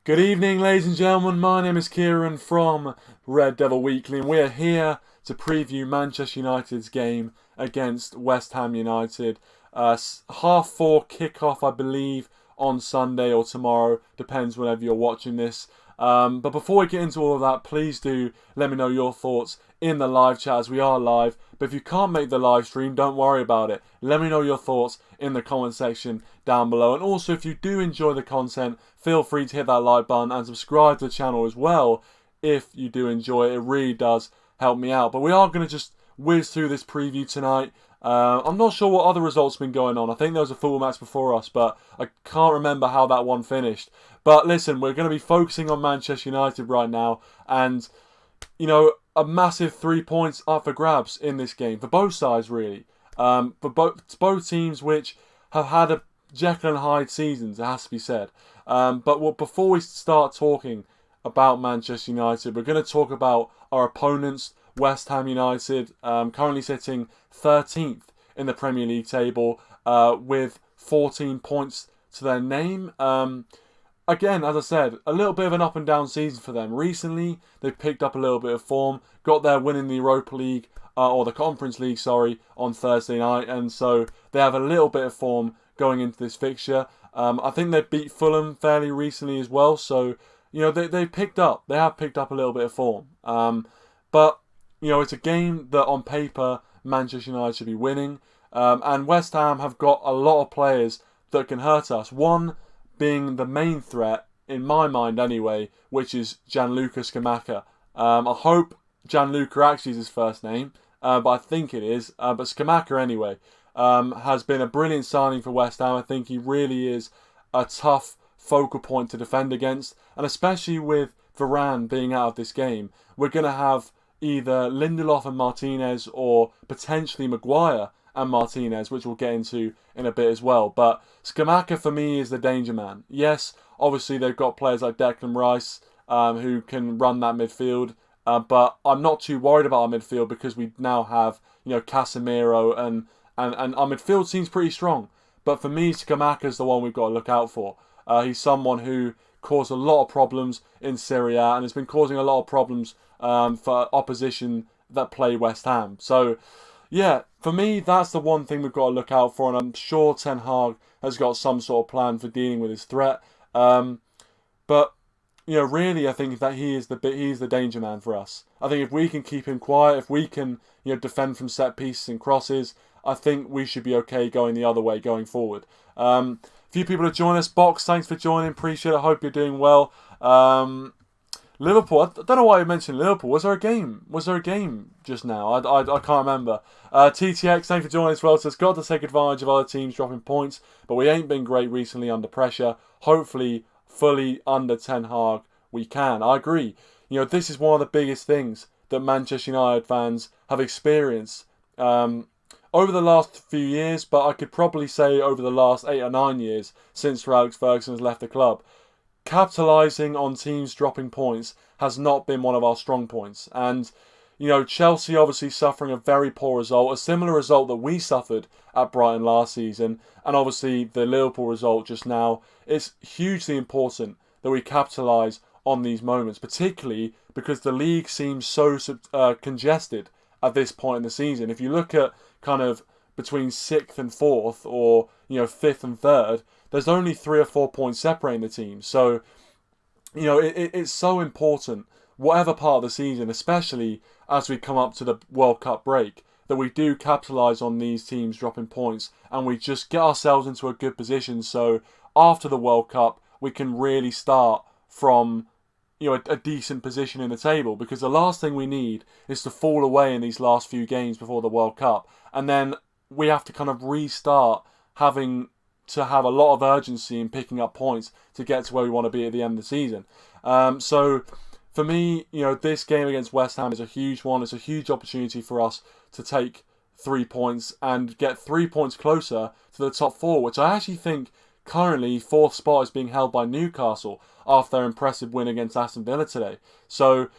Good evening, ladies and gentlemen. My name is Kieran from Red Devil Weekly, and we are here to preview Manchester United's game against West Ham United. 4:30 kickoff, I believe, on Sunday or tomorrow. Depends whenever you're watching this. But before we get into all of that, please do let me know your thoughts in the live chat, as we are live. But if you can't make the live stream, don't worry about it. Let me know your thoughts in the comment section down below. And also, if you do enjoy the content, feel free to hit that like button and subscribe to the channel as well. If you do enjoy it, it really does help me out. But we are going to just whiz through this preview tonight. I'm not sure what other results have been going on. I think there was a football match before us, but I can't remember how that one finished. But listen, we're going to be focusing on Manchester United right now. And, you know, a massive 3 points up for grabs in this game. For both sides, really. For both teams which have had a Jekyll and Hyde seasons, it has to be said. But before we start talking about Manchester United, we're going to talk about our opponents, West Ham United, currently sitting 13th in the Premier League table with 14 points to their name. Again, as I said, a little bit of an up and down season for them. Recently, they've picked up a little bit of form, got their win in the Europa League, or the Conference League, sorry, on Thursday night, and so they have a little bit of form going into this fixture. I think they beat Fulham fairly recently as well, so, you know, they have picked up a little bit of form. But, you know, it's a game that on paper Manchester United should be winning, and West Ham have got a lot of players that can hurt us. One being the main threat, in my mind anyway, which is Gianluca Scamacca. I hope Gianluca actually is his first name, but I think it is. But Scamacca anyway has been a brilliant signing for West Ham. I think he really is a tough focal point to defend against, and especially with Varane being out of this game, we're going to have either Lindelof and Martinez or potentially Maguire and Martinez, which we'll get into in a bit as well. But Scamacca for me is the danger man. Yes, obviously they've got players like Declan Rice who can run that midfield, but I'm not too worried about our midfield because we now have, you know, Casemiro and our midfield seems pretty strong. But for me, Scamacca is the one we've got to look out for. He's someone who caused a lot of problems in Serie A and has been causing a lot of problems for opposition that play West Ham. So, yeah, for me, that's the one thing we've got to look out for, and I'm sure Ten Hag has got some sort of plan for dealing with his threat. But, you know, really, I think that he's the danger man for us. I think if we can keep him quiet, if we can, you know, defend from set pieces and crosses, I think we should be okay going the other way going forward. Few people have joined us. Box, thanks for joining. Appreciate it. Hope you're doing well. Liverpool, I don't know why you mentioned Liverpool. Was there a game just now? I can't remember. TTX, thanks for joining as well. Says, got to take advantage of other teams dropping points, but we ain't been great recently under pressure. Hopefully, fully under Ten Hag, we can. I agree. You know, this is one of the biggest things that Manchester United fans have experienced over the last few years, but I could probably say over the last 8 or 9 years since Sir Alex Ferguson has left the club. Capitalising on teams dropping points has not been one of our strong points. And, you know, Chelsea obviously suffering a very poor result, a similar result that we suffered at Brighton last season, and obviously the Liverpool result just now. It's hugely important that we capitalise on these moments, particularly because the league seems so congested at this point in the season. If you look at kind of between 6th and 4th, or, you know, 5th and 3rd, there's only 3 or 4 points separating the teams. So, you know, it's so important, whatever part of the season, especially as we come up to the World Cup break, that we do capitalise on these teams dropping points and we just get ourselves into a good position. So after the World Cup, we can really start from, you know, a decent position in the table, because the last thing we need is to fall away in these last few games before the World Cup, and then we have to kind of restart having to have a lot of urgency in picking up points to get to where we want to be at the end of the season. So for me, you know, this game against West Ham is a huge one. It's a huge opportunity for us to take 3 points and get 3 points closer to the top 4, which I actually think currently 4th spot is being held by Newcastle after their impressive win against Aston Villa today. So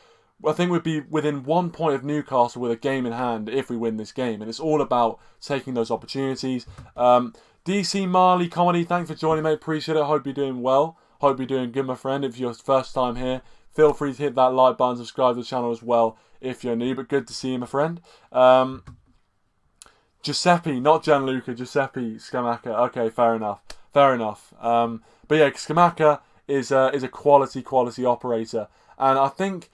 I think we'd be within 1 point of Newcastle with a game in hand if we win this game, and it's all about taking those opportunities. DC Marley Comedy, thanks for joining, mate. Appreciate it. Hope you're doing well. Hope you're doing good, my friend. If you're first time here, feel free to hit that like button, subscribe to the channel as well if you're new, but good to see you, my friend. Giuseppe, not Gianluca, Giuseppe Scamacca. Okay, fair enough. But yeah, Scamacca is a quality operator, and I think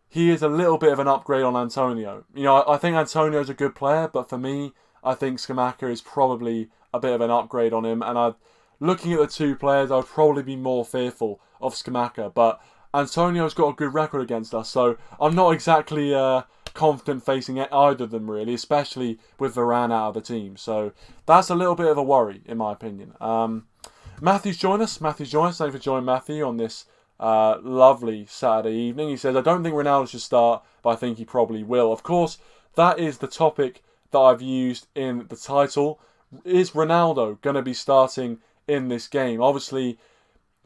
he is a little bit of an upgrade on Antonio. You know, I think Antonio's a good player, but for me, I think Scamacca is probably a bit of an upgrade on him. And looking at the two players, I would probably be more fearful of Scamacca, but Antonio's got a good record against us, so I'm not exactly confident facing either of them really, especially with Varane out of the team. So that's a little bit of a worry, in my opinion. Matthew's joined us. Thank you for joining Matthew on this lovely Saturday evening. He says, I don't think Ronaldo should start, but I think he probably will. Of course, that is the topic that I've used in the title. Is Ronaldo going to be starting in this game? Obviously,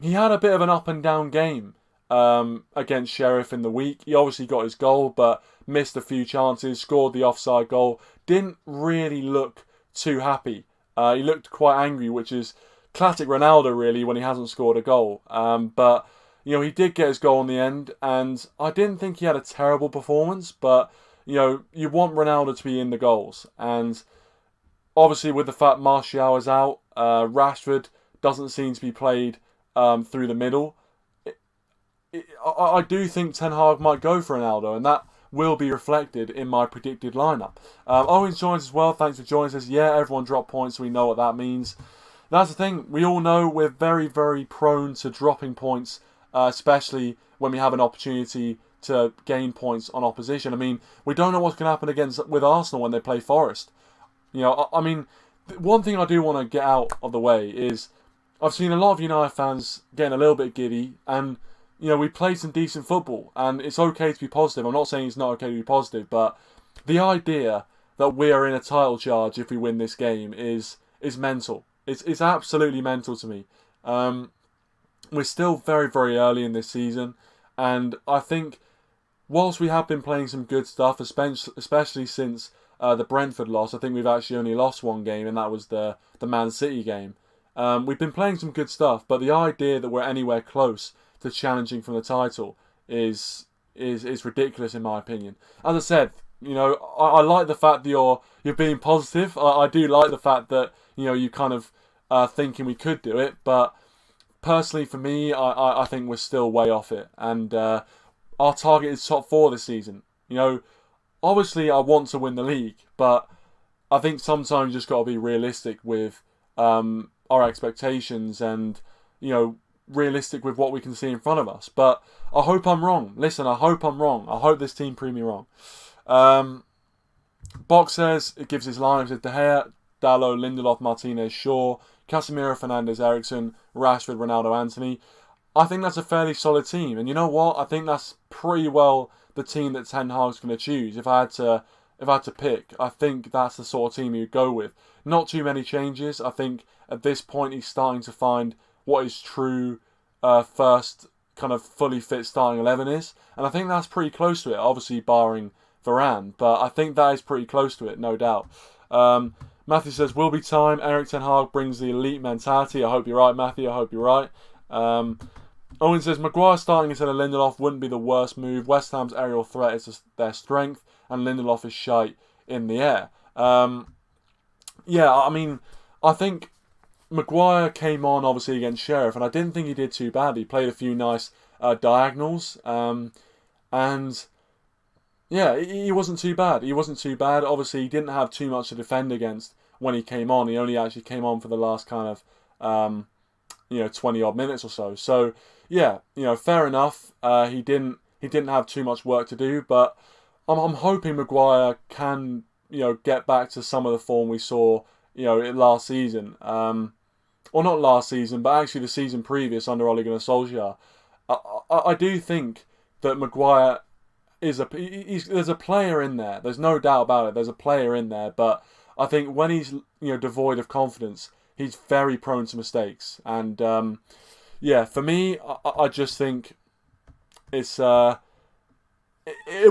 he had a bit of an up and down game against Sheriff in the week. He obviously got his goal, but missed a few chances, scored the offside goal. Didn't really look too happy. He looked quite angry, which is classic Ronaldo really when he hasn't scored a goal. But you know, he did get his goal in the end, and I didn't think he had a terrible performance, but you know, you want Ronaldo to be in the goals, and obviously with the fact Martial is out, Rashford doesn't seem to be played through the middle. I do think Ten Hag might go for Ronaldo, and that will be reflected in my predicted lineup. Owen's joins as well. Thanks for joining. Says, yeah, everyone dropped points, so we know what that means. That's the thing. We all know we're very, very prone to dropping points, especially when we have an opportunity to gain points on opposition. I mean, we don't know what's going to happen with Arsenal when they play Forest. You know, I mean, one thing I do want to get out of the way is I've seen a lot of United fans getting a little bit giddy, and you know, we played some decent football, and it's okay to be positive. I'm not saying it's not okay to be positive, but the idea that we are in a title charge if we win this game is mental. It's absolutely mental to me. We're still very, very early in this season, and I think whilst we have been playing some good stuff, especially since the Brentford loss, I think we've actually only lost one game, and that was the Man City game. We've been playing some good stuff, but the idea that we're anywhere close to challenging from the title is ridiculous in my opinion. As I said, you know, I like the fact that you're being positive. I do like the fact that, you know, you kind of thinking we could do it, but personally for me, I think we're still way off it, and our target is top 4 this season. You know, obviously I want to win the league, but I think sometimes you just got to be realistic with our expectations, and you know, realistic with what we can see in front of us. But I hope I'm wrong. Listen, I hope I'm wrong. I hope this team prove me wrong. Box says, it gives his line, says De Gea, Dalot, Lindelof, Martinez, Shaw, Casemiro, Fernandes, Eriksen, Rashford, Ronaldo, Anthony. I think that's a fairly solid team. And you know what? I think that's pretty well the team that Ten Hag's going to choose. If I had to pick, I think that's the sort of team he'd go with. Not too many changes. I think at this point he's starting to find what his true first kind of fully fit starting 11 is. And I think that's pretty close to it, obviously barring Varane. But I think that is pretty close to it, no doubt. Matthew says, will be time. Erik Ten Hag brings the elite mentality. I hope you're right, Matthew. I hope you're right. Owen says, Maguire starting instead of Lindelof wouldn't be the worst move. West Ham's aerial threat is their strength, and Lindelof is shite in the air. Yeah, I mean, I think Maguire came on obviously against Sheriff, and I didn't think he did too bad. He played a few nice diagonals, and yeah, he wasn't too bad. He wasn't too bad. Obviously, he didn't have too much to defend against when he came on. He only actually came on for the last kind of 20 odd minutes or so. So yeah, you know, fair enough. He didn't have too much work to do, but I'm hoping Maguire can, you know, get back to some of the form we saw, you know, last season. Or not last season, but actually the season previous under Ole Gunnar Solskjaer. I do think that Maguire is there's a player in there. There's no doubt about it. There's a player in there, but I think when he's, you know, devoid of confidence, he's very prone to mistakes. And yeah, for me, I just think it's it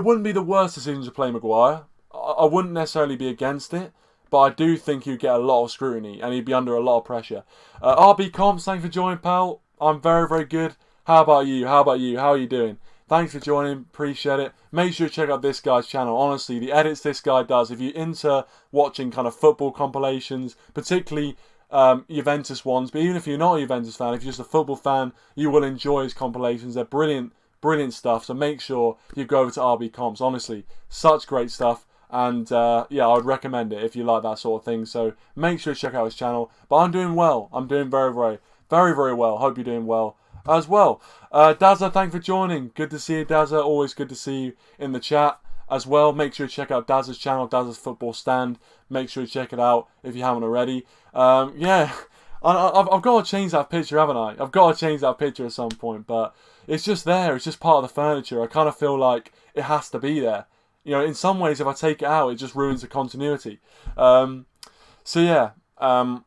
wouldn't be the worst decision to play Maguire. I wouldn't necessarily be against it, but I do think he'd get a lot of scrutiny and he'd be under a lot of pressure. RB Comps, thanks for joining, pal. I'm very, very good. How about you? How about you? How are you doing? Thanks for joining. Appreciate it. Make sure you check out this guy's channel. Honestly, the edits this guy does, if you're into watching kind of football compilations, particularly Juventus ones, but even if you're not a Juventus fan, if you're just a football fan, you will enjoy his compilations. They're brilliant, brilliant stuff. So make sure you go over to RB Comps. Honestly, such great stuff. And yeah, I would recommend it if you like that sort of thing. So make sure you check out his channel. But I'm doing well. I'm doing very, very, very, very well. Hope you're doing well as well. Dazza, thanks for joining. Good to see you, Dazza. Always good to see you in the chat as well. Make sure you check out Dazza's channel, Dazza's Football Stand. Make sure you check it out if you haven't already. Yeah, I've got to change that picture, haven't I? I've got to change that picture at some point, but it's just there. It's just part of the furniture. I kind of feel like it has to be there. You know, in some ways, if I take it out, it just ruins the continuity. So yeah, I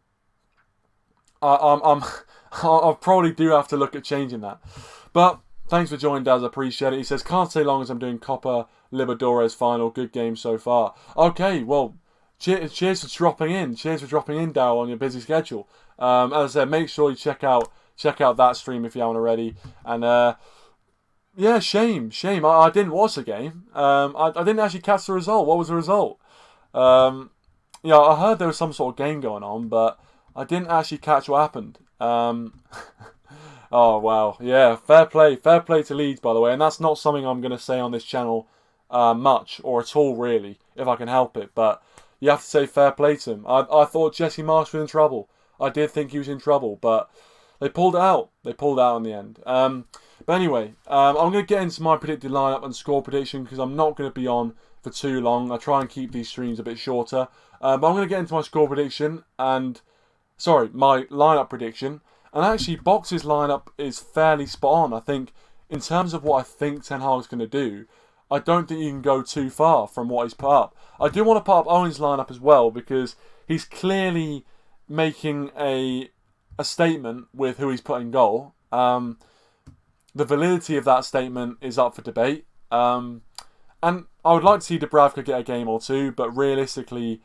probably do have to look at changing that. But thanks for joining, Daz. I appreciate it. He says, can't stay long as I'm doing Copa Libertadores final. Good game so far. Okay, well, cheers for dropping in. Cheers for dropping in, Darryl, on your busy schedule. As I said, make sure you check out that stream if you haven't already. And yeah, shame. I didn't watch the game. I didn't actually catch the result. What was the result? Yeah, I heard there was some sort of game going on, but I didn't actually catch what happened. Oh wow, yeah, fair play to Leeds, by the way, and that's not something I'm going to say on this channel much or at all, really, if I can help it. But you have to say fair play to him. I thought Jesse Marsch was in trouble. I did think he was in trouble, but they pulled it out. They pulled it out in the end. But anyway, I'm going to get into my predicted lineup and score prediction because I'm not going to be on for too long. I try and keep these streams a bit shorter. But I'm going to get into my score prediction and, sorry, my lineup prediction. And actually, Box's lineup is fairly spot on. I think, in terms of what I think Ten Hag's going to do, I don't think you can go too far from what he's put up. I do want to put up Owen's lineup as well because he's clearly making a statement with who he's put in goal. The validity of that statement is up for debate. And I would like to see Dubravka get a game or two, but realistically,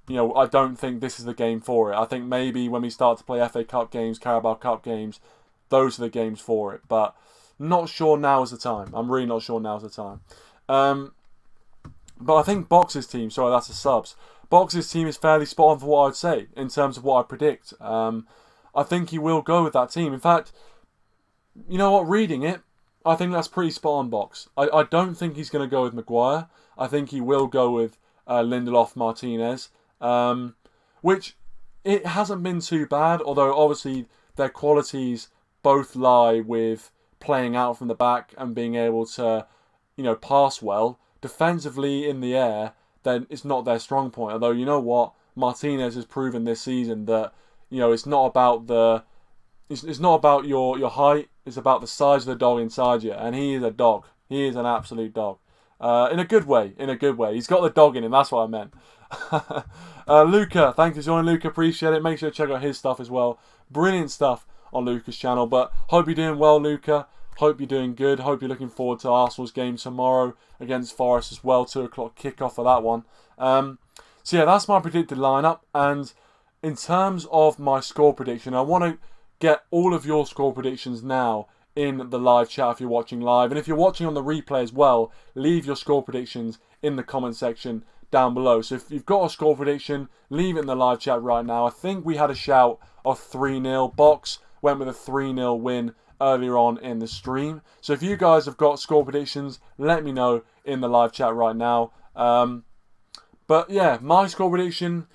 you know, I don't think this is the game for it. I think maybe when we start to play FA Cup games, Carabao Cup games, those are the games for it. But not sure now is the time. I'm really not sure now is the time. But I think Box's team, sorry, that's the subs. Box's team is fairly spot on for what I'd say in terms of what I predict. I think he will go with that team. In fact, you know what, reading it, I think that's pretty spot on, Box. I don't think he's going to go with Maguire. I think he will go with Lindelof, Martinez. Which it hasn't been too bad, although obviously their qualities both lie with playing out from the back and being able to, you know, pass well. Defensively in the air, then it's not their strong point. Although, you know what, Martinez has proven this season that, you know, it's not about it's not about your height, it's about the size of the dog inside you, and he is a dog. He is an absolute dog. In a good way. He's got the dog in him, that's what I meant. Luca, thanks for joining, Luca. Appreciate it. Make sure to check out his stuff as well. Brilliant stuff on Luca's channel. But hope you're doing well, Luca. Hope you're doing good. Hope you're looking forward to Arsenal's game tomorrow against Forest as well. 2 o'clock kickoff for that one. So yeah, that's my predicted lineup. And in terms of my score prediction, I want to get all of your score predictions now in the live chat if you're watching live. And if you're watching on the replay as well, leave your score predictions in the comment section down below. So if you've got a score prediction, leave it in the live chat right now. I think we had a shout of 3-0. Box went with a 3-0 win earlier on in the stream. So if you guys have got score predictions, let me know in the live chat right now. But yeah, my score prediction,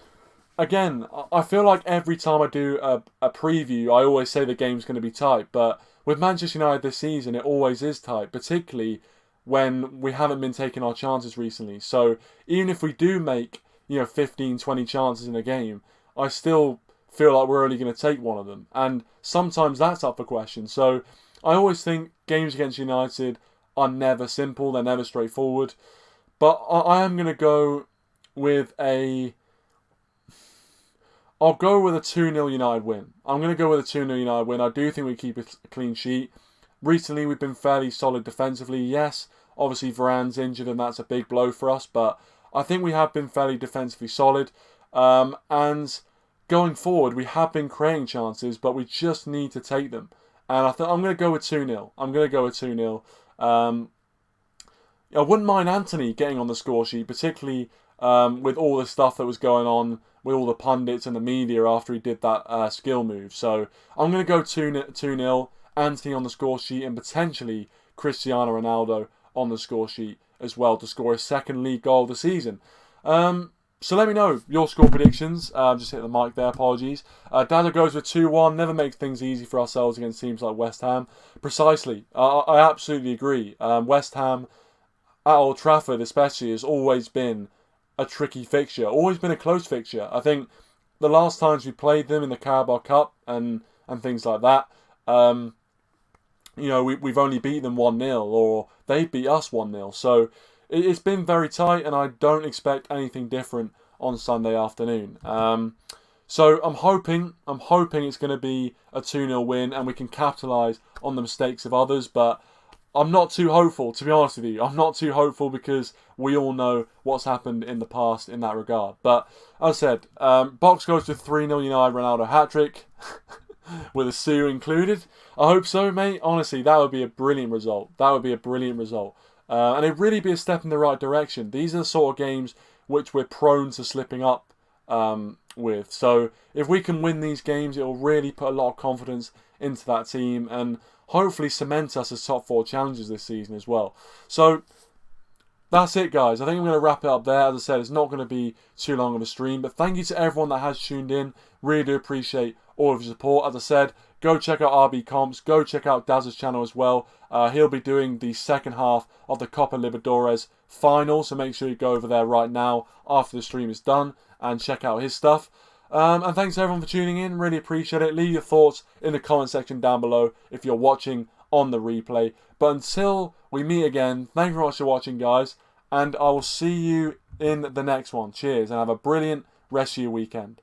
again, I feel like every time I do a preview, I always say the game's going to be tight. But with Manchester United this season, it always is tight, particularly when we haven't been taking our chances recently. So even if we do make, you know, 15, 20 chances in a game, I still feel like we're only going to take one of them. And sometimes that's up for question. So I always think games against United are never simple. They're never straightforward. But I am going to go with I'll go with a 2-0 United win. I'm going to go with a 2-0 United win. I do think we keep a clean sheet. Recently, we've been fairly solid defensively. Yes, obviously Varane's injured and that's a big blow for us. But I think we have been fairly defensively solid. And going forward, we have been creating chances, but we just need to take them. And I think I'm going to go with 2-0. I'm going to go with 2-0. I wouldn't mind Anthony getting on the score sheet, particularly with all the stuff that was going on with all the pundits and the media after he did that skill move. So I'm going to go 2-0, Anthony on the score sheet, and potentially Cristiano Ronaldo on the score sheet as well to score his second league goal of the season. So let me know your score predictions. Just hit the mic there, apologies. Dada goes with 2-1. Never makes things easy for ourselves against teams like West Ham. Precisely. I absolutely agree. West Ham at Old Trafford especially has always been a tricky fixture. Always been a close fixture. I think the last times we played them in the Carabao Cup and things like that, we've only beat them 1-0 or they beat us 1-0. So it's been very tight, and I don't expect anything different on Sunday afternoon. So I'm hoping it's going to be a 2-0 win and we can capitalise on the mistakes of others, but I'm not too hopeful, to be honest with you. I'm not too hopeful because we all know what's happened in the past in that regard. But as I said, Box goes to 3-0 United Ronaldo hat-trick with a Sue included. I hope so, mate. Honestly, that would be a brilliant result. And it'd really be a step in the right direction. These are the sort of games which we're prone to slipping up with. So if we can win these games, it will really put a lot of confidence into that team and hopefully cement us as top 4 challengers this season as well. So that's it, guys. I think I'm going to wrap it up there. As I said, it's not going to be too long of a stream, but thank you to everyone that has tuned in. Really do appreciate all of your support. As I said, go check out RB Comps. Go check out Daz's channel as well. He'll be doing the second half of the Copa Libertadores final, so make sure you go over there right now after the stream is done and check out his stuff. And thanks to everyone for tuning in. Really appreciate it. Leave your thoughts in the comment section down below if you're watching on the replay. But until we meet again, thank you very much for watching, guys, and I will see you in the next one. Cheers, and have a brilliant rest of your weekend.